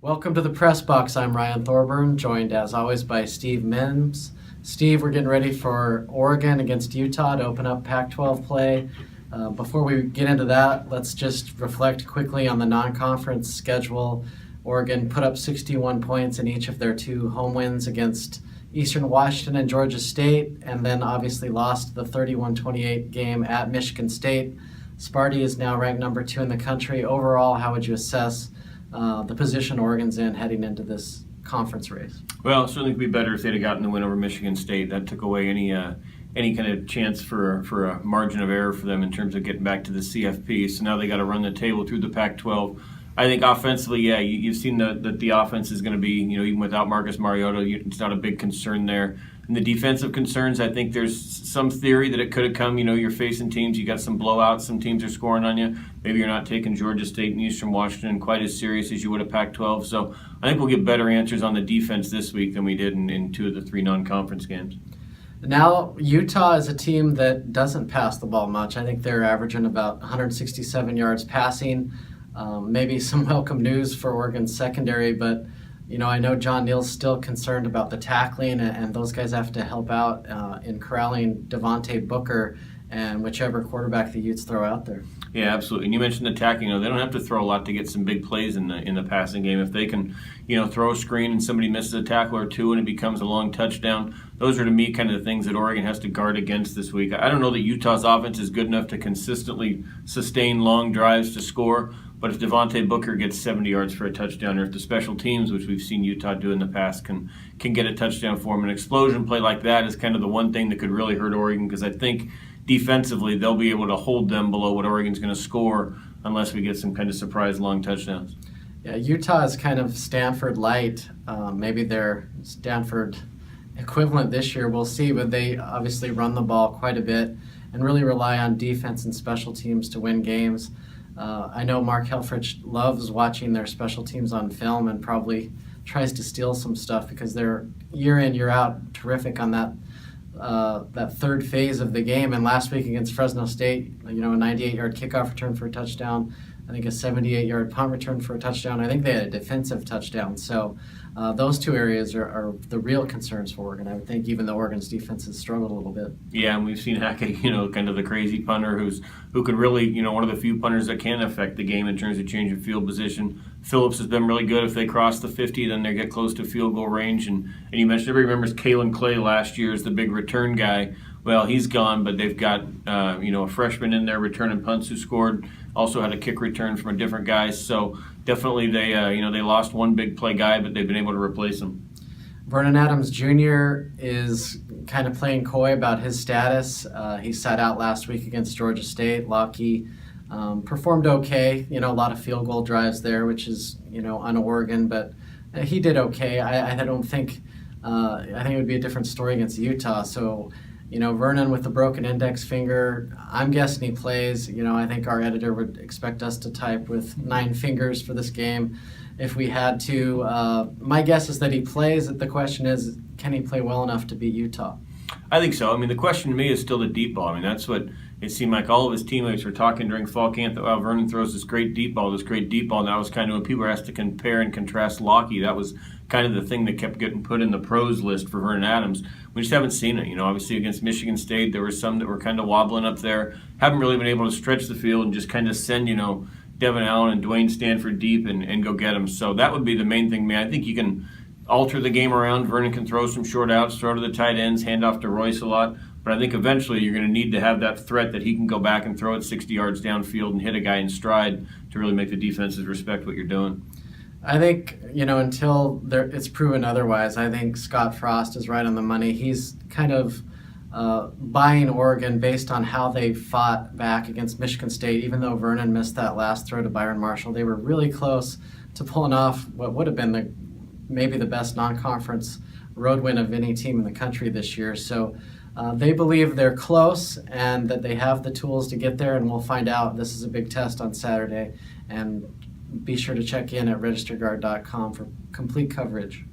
Welcome to the Press Box. I'm Ryan Thorburn, joined as always by Steve Mims. Steve, we're getting ready for Oregon against Utah to open up Pac-12 play. Before we get into that, let's just reflect quickly on the non-conference schedule. Oregon put up 61 points in each of their two home wins against Eastern Washington and Georgia State, and then obviously lost the 31-28 game at Michigan State. Sparty is now ranked number 2 in the country. Overall, how would you assess the position Oregon's in heading into this conference race? Well, it certainly could be better if they'd have gotten the win over Michigan State. That took away any kind of chance for a margin of error for them in terms of getting back to the CFP. So now they got to run the table through the Pac-12. I think offensively, yeah, you've seen that the offense is going to be, even without Marcus Mariota, it's not a big concern there. And the defensive concerns, I think there's some theory that it could have come, you're facing teams, you got some blowouts, some teams are scoring on you. Maybe you're not taking Georgia State and Eastern Washington quite as serious as you would have Pac-12. So I think we'll get better answers on the defense this week than we did in 2 of the 3 non-conference games. Now, Utah is a team that doesn't pass the ball much. I think they're averaging about 167 yards passing. Maybe some welcome news for Oregon's secondary, but I know John Neal's still concerned about the tackling, and those guys have to help out in corralling Devontae Booker and whichever quarterback the Utes throw out there. Yeah, absolutely. And you mentioned the tackling. They don't have to throw a lot to get some big plays in the passing game. If they can, throw a screen and somebody misses a tackle or two and it becomes a long touchdown, those are to me kind of the things that Oregon has to guard against this week. I don't know that Utah's offense is good enough to consistently sustain long drives to score. But if Devontae Booker gets 70 yards for a touchdown, or if the special teams, which we've seen Utah do in the past, can get a touchdown for them, an explosion play like that is kind of the one thing that could really hurt Oregon, because I think defensively they'll be able to hold them below what Oregon's going to score unless we get some kind of surprise long touchdowns. Yeah, Utah is kind of Stanford light. Maybe they're Stanford equivalent this year. We'll see, but they obviously run the ball quite a bit and really rely on defense and special teams to win games. I know Mark Helfrich loves watching their special teams on film and probably tries to steal some stuff because they're year in, year out terrific on that third phase of the game. And last week against Fresno State, a 98-yard kickoff return for a touchdown, I think a 78-yard punt return for a touchdown. I think they had a defensive touchdown. So those two areas are the real concerns for Oregon. I would think, even though Oregon's defense has struggled a little bit. Yeah, and we've seen Hackett, kind of the crazy punter who could really, one of the few punters that can affect the game in terms of change of field position. Phillips has been really good. If they cross the 50, then they get close to field goal range. And you mentioned, everybody remembers Kalen Clay last year as the big return guy. Well, he's gone, but they've got a freshman in there returning punts who scored. Also had a kick return from a different guy. So definitely they lost one big play guy, but they've been able to replace him. Vernon Adams Jr. is kind of playing coy about his status. He sat out last week against Georgia State. Lockie performed okay. A lot of field goal drives there, which is on Oregon, but he did okay. I don't think. I think it would be a different story against Utah. So. Vernon with the broken index finger, I'm guessing he plays. I think our editor would expect us to type with 9 fingers for this game if we had to. My guess is that he plays. The question is, can he play well enough to beat Utah? I think so. The question to me is still the deep ball. That's what it seemed like all of his teammates were talking during fall camp, that Vernon throws this great deep ball. And that was kind of when people were asked to compare and contrast Lockie. That was kind of the thing that kept getting put in the pros list for Vernon Adams. We just haven't seen it. Obviously against Michigan State, there were some that were kind of wobbling up there. Haven't really been able to stretch the field and just kind of send, Devin Allen and Dwayne Stanford deep and go get them. So that would be the main thing, man. I think you can alter the game around. Vernon can throw some short outs, throw to the tight ends, hand off to Royce a lot. But I think eventually you're going to need to have that threat that he can go back and throw it 60 yards downfield and hit a guy in stride to really make the defenses respect what you're doing. I think, until it's proven otherwise, I think Scott Frost is right on the money. He's kind of buying Oregon based on how they fought back against Michigan State. Even though Vernon missed that last throw to Byron Marshall, they were really close to pulling off what would have been maybe the best non-conference road win of any team in the country this year. So they believe they're close and that they have the tools to get there, and we'll find out. This is a big test on Saturday, and be sure to check in at registerguard.com for complete coverage.